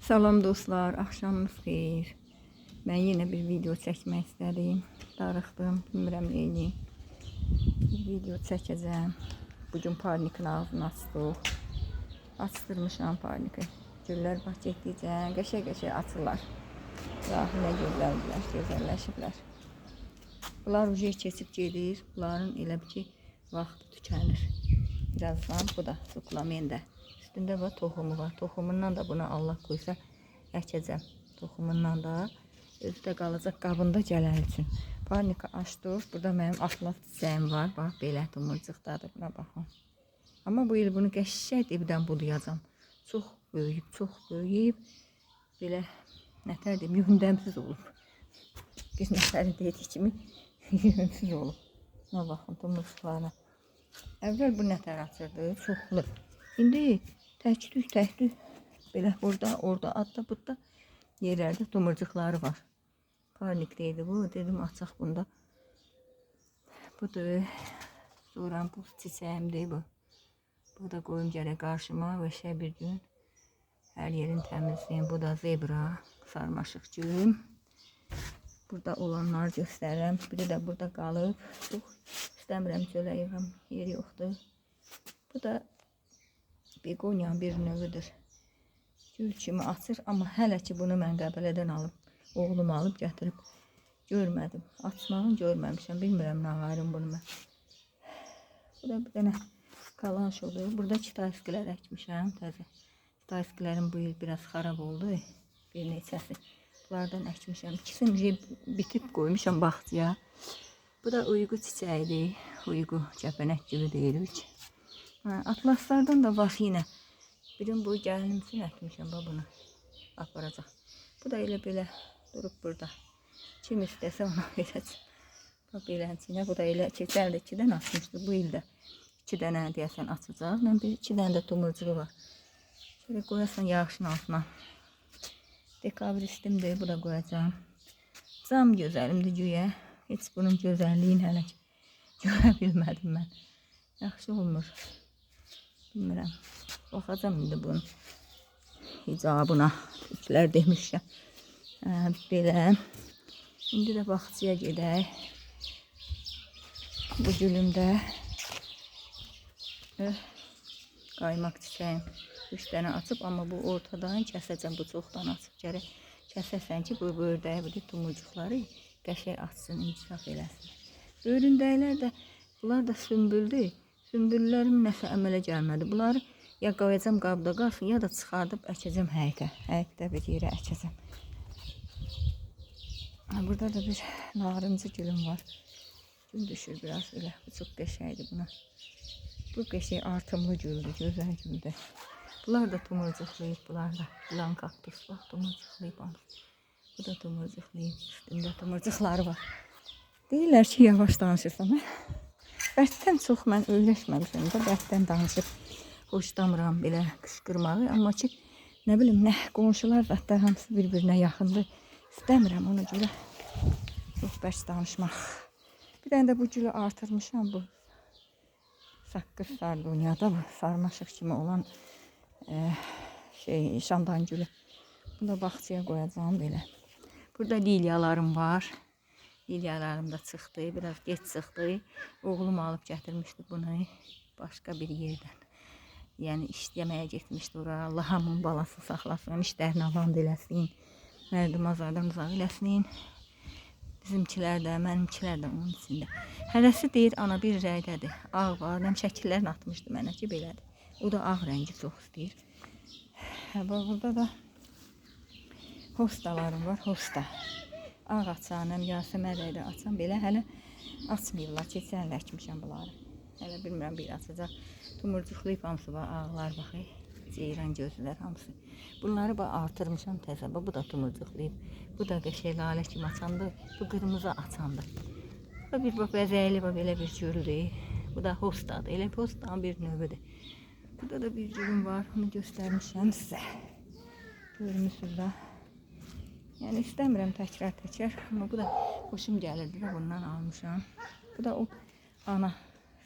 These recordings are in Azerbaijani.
Salam dostlar, axşamınız xeyir. Mən yenə bir video çəkmək istədim. Darıxdım, bilmirəm neyini. Bir video çəkəcəm. Bugün parnikin ağzını açdıq. Açdırmışam parniki. Güllər bax getdikcə qəşəng-qəşəng açırlar. Yahu nə gözəldirlər, gözəlləşiblər. Bunlar ucu keçib gedir. Bunların elə bir ki, vaxtı tükənir. Birazdan bu da suplamində. Üstündə var toxumu var. Toxumundan da buna Allah qoysa əkəcəm. Toxumundan da özü də qalacaq qabında gələn üçün. Parnika açdıq. Burada mənim atlas çiçəyim var. Bax belə tumurcuqdadır. Buna baxın. Amma bu il bunu qəşəng dibdən budayacam. Çox böyüyüb. Belə nətər deyim, yündəmsiz olub. Bir nəfərin dediyi kimi yündəmsiz olub. Buna baxın tumurcuqlarına. Əvvəl bu nətər açırdı, çoxlu. İndi təkdük, belə burada, orada, adda, budda yerlərdə tumurcuqları var. Parnikdeydi bu, dedim açaq bunda. Budur, sonra bu çiçəyimdir bu. Bu da qoyum gərək qarşıma və bir gün hər yerin təmizləyim. Bu da zebra, sarmaşıq gülüm. Burada olanlar göstərirəm. Biri də burada qalıb. Çox istəmirəm çölə yığım, yer yoxdur. Bu da begonyanın bir növüdür. Gül kimi açır, amma hələ ki bunu mən Qəbələdən alıb, oğlum alıb gətirib görmədim. Açmağını görməmişəm, bilmirəm nə ayrım bunu mən. Bu da bir dənə kalanşodur. Burada kitayskilər əkmişəm təzə. Kitayskilərim bu il biraz xarab oldu. Bir neçəsi. Bunlardan əkmişəm. İkisini bitib qoymuşam bağçaya. Bu da uyğu çiçəyidir. Uyğu kəpənək gülü deyirik. Atlaslardan da var yine. Birin bu gəlinim üçün əkmişəm bunu. Aparacaq. Bu da elə belə durub burada. Kim istəsə ona verəcəm. Bax belənçinə. Bu da elə keçən il 2 dənə açmışdı. Bu ildə 2 dənə deyəsən açacaq. Mən bir 2 dənə də tumurcuğu var. Şöyle qoyasan yağışın altına. Dekabristimdir. Bu da qoyacağım. Cam gözəlimdir güya. Heç bunun gözəlliyini hələ görə bilmədim mən. Yaxşı olmur. Bilmirəm. Baxacam indi bunun icabına. Türklər demişəm. Belə. İndi də bağçaya gedək. Bu gülümdə qaymaq çiçəyim 3 dənə açıb, amma bu ortadan kəsəcəm. Bu çoxdan açıb gərək kəsəsən ki, bu ördəyə bir tumurcuqları qəşəng açsın, inkişaf eləsin. Öyründəklər də, bunlar da sümbüldür. Sümbüllərim nəsə əmələ gəlmədi. Bunları ya qoyacam qabda qalsın, ya da çıxardıb əkəcəm həyətə. Həyətdə bir yerə əkəcəm. Burada da bir narıncı gülüm var. Gül düşür biraz elə. Bu çox qəşəngdir buna. Bu qəşəng artımlı güldür, gözəl güldür. Bunlar da tumurcuqlayıb, bunlar da. Bulan kaktus bax, tumurcuqlayıb. Bu da tumurcuqlayıb. Üstündə tumurcuqları var. Deyirlər ki, yavaş danışırsan. Bərtdən çox mən öyrəşməmişəm də, bərtdən danışıb hoşlamıram belə qışqırmağı. Amma ki, nə bilim, nə qonşular da hamısı bir-birinə yaxındır. İstəmirəm ona görə çox bəş danışmaq. Bir dənə də bu gülü artırmışam bu. Saqqız sardunyada bu sarmaşıq kimi olan şamdan gülü. Bunu da bağçaya qoyacağım belə. Burada liliyalarım var. Liliyalarım da çıxdı, biraz geç çıxdı. Oğlum alıb gətirmişdi bunu başqa bir yerdən. Yəni işləməyə getmişdi ora. Allah hamının balası saxlasın, işlərini avan eləsin, mərdum azardan uzaq eləsin. Bizimkilər də, mənimkilər də onun içində. Hərəsi deyir, ana bir rəydədir. Ağ var, nəm şəkillərini atmışdı mənə ki, belədir. O da ağ rəngi çox istəyir. Burada da hostalarım var, hosta. Ağ açan, həm yasəmərlə açan belə hələ açmayırlar. Keçən il əkmişəm bunları. Hələ bilmirəm bir açacaq. Tumurcuqlayıb hamısı var, ağlar baxı. Ceyran gözlər hamısı. Bunları artırmışam təzə. Bu da tumurcuqlayıb. Bu da qəşəng lalə kimi açandır. Bu qırmızı açandır. Bu bir bəzəkli belə bir güldür. Bu da hostadır. Elə hostanın bir növüdür. Burada da bir gülüm var. Onu göstərmişəm sizə. Görmüsünüz də. Yəni istəmirəm təkrar. Amma bu da xoşum gəlirdi də bundan almışam. Bu da o ana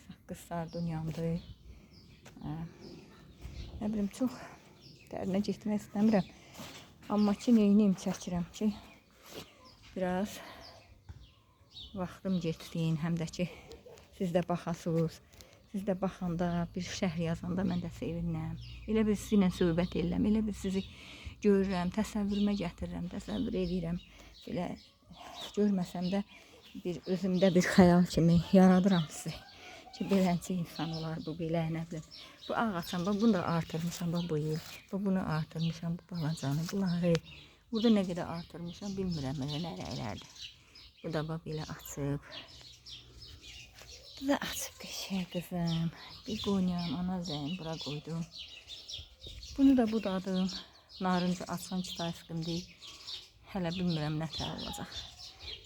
saqqız sardunyamdır. Nə bilim, çox dərinə getmək istəmirəm. Amma ki neyniyim çəkirəm ki, biraz vaxtım getsin, həm də ki, siz də baxasınız. Siz də baxanda, bir şərh yazanda mən də sevinirəm. Elə bir sizinlə söhbət edirəm, elə bir sizi görürəm, təsəvvürümə gətirirəm, təsəvvür edirəm. Belə görməsəm də bir özümdə bir xəyal kimi yaradıram sizi. Ki, beləncə insan olar, bu belə, nə bilim. Bu ağaçam, bunu da artırmışam, bu il. Bunu artırmışam, bu balacanı, bunları. Burada nə qədər artırmışam, bilmirəm, nə rəylərdir. Bu da belə açıb. Bu da açıb qəşəng qızım. Begonyam, anazəm, bura qoydum. Bunu da budadım. Narıncı açan kitayskımdır. Hələ bilmirəm, nə tər olacaq.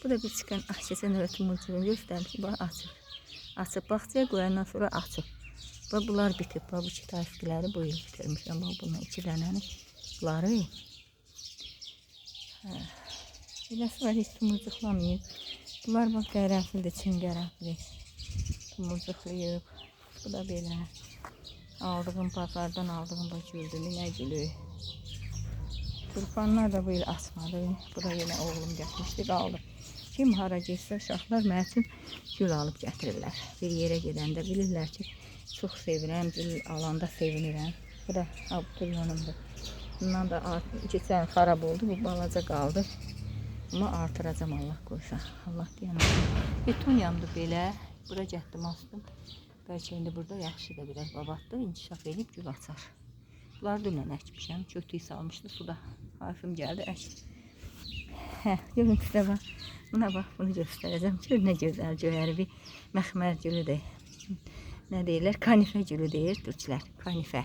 Bu da bir çıxan, keçən öyle tumurcuğunu göstərdim ki, bax açıb. Açıb, baxçaya qoyandan sonra açıb. Bax, bunlar bitib. Bax, bu kitayskiləri bu il bitirmişəm. Bax, bunun 2 dənəni bunları. Eləsi var, heç tumurcuqlamayıb. Bunlar bax, qərəflidir, çin qərəfli. Tumurcuqlayıb. Bu da belə. Aldığım, pazardan aldığım bax, güldü, nə gülü. Turpanlar da bu il açmadı. Bu da yenə oğlum gətirmişdi, qaldı. Kim hara getsə, uşaqlar mənim üçün gül alıb gətirirlər. Bir yerə gedəndə bilirlər ki, çox sevirəm, gül alanda sevinirəm. Bu da abuturyanımdır. Bundan da keçən xarab oldu, bu balaca qaldı. Amma artıracam Allah qoysa. Allah deyənə. Betonyamdır belə. Bura gətdim, astım. Bəlkə indi burada yaxşıdır, biraz babatdır, inkişaf edib gül açar. Bunları dünən əkmişəm, kötüyü salmışdı suda. Hafim gəldi, əkdi. Görün sizə bax. Buna bax, bunu göstərəcəm. Gör nə gözəl göyəri bir məxmər gülüdür. Nə deyirlər? Kanifə gülü deyir türklər. Kanifə.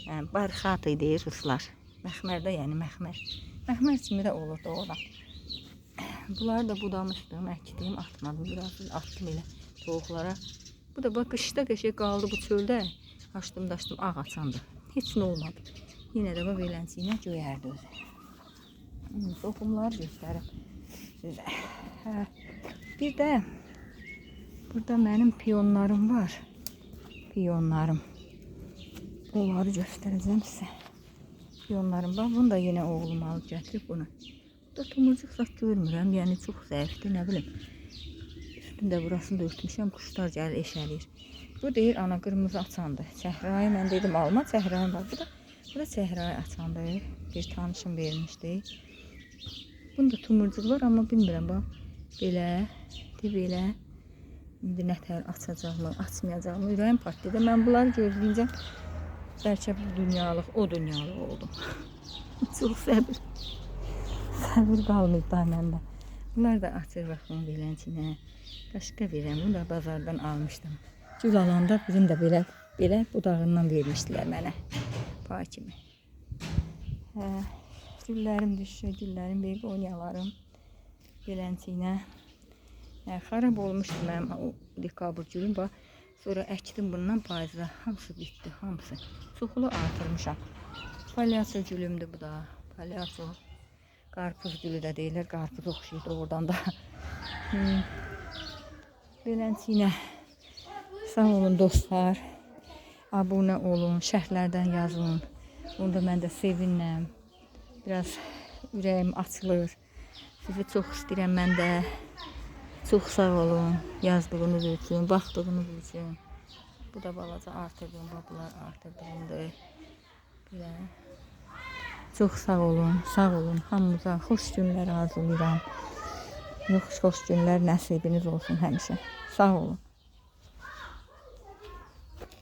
Yəni, barxatı deyir ruslar. Məxmər də yəni məxmər. Məxmər kimi də olur doğrudan. Bunları da budamışdım, əkdim, atmadım. Biraz attım elə toğuqlara. Bu da bax, qışda qəşəng qaldı bu çöldə. Açdım, daşdım, ağ açandı. Heç nə olmadı. Yenə də bax, belənçiyinə göyərdi özü. Toxumları göstərim sizə. Bir də burada mənim piyonlarım var. Piyonlarım. Onları göstərəcəm sizə. Piyonlarım var. Bunu da yenə oğlum alıb gətirib bunu. Bu da tumurcuq zat görmürəm. Yəni çox zəifdir, nə bilim. Üstündə burasını da örtmüşəm. Quşlar gəlir, eşəliyir. Bu deyir ana qırmızı açandır. Çəhrayı mən dedim alma, çəhrayı var. Bu da çəhrayı açandır. Bir tanışım vermişdi. Bunda tumurcuq var, amma bilmirəm, bax, belə, belə, indi nətər açacaqmı, açmayacaqmı, ürəyim partiyada. Mən bunları gözləyincə, bəlkə bu dünyalıq, o dünyalıq oldum. Çox səbir qalmayıb da məndə. Bunlar da açır, baxın, belənçinə, başqa verəm, bunu da bazardan almışdım. Gül alanda birini də belə budağından vermişdilər mənə, pay kimi. Güllərim düşür, güllərim, begonyalarım belənçiyinə. Xarab olmuşdu mənim o dekabr gülüm. Sonra əkdim bundan payızda. Hamısı bitdi, hamısı. Çoxlu artırmışam. Palyaço gülümdür bu da. Palyaço. Qarpuz gülü də deyirlər. Qarpuz oxşuydu oradan da. Belənçiyinə. Sağ olun dostlar. Abunə olun, şərhlərdən yazın. Onda mən də sevinirəm. Biraz ürəyim açılır. Sizi çox istəyirəm mən də. Çox sağ olun yazdığınız üçün, baxdığınız üçün. Bu da balaca artırdığım, bunlar artırdığımdır. Belə. Çox sağ olun, sağ olun. Hamınıza xoş günlər arzulayıram. Xoş günlər nəsibiniz olsun həmişə. Sağ olun.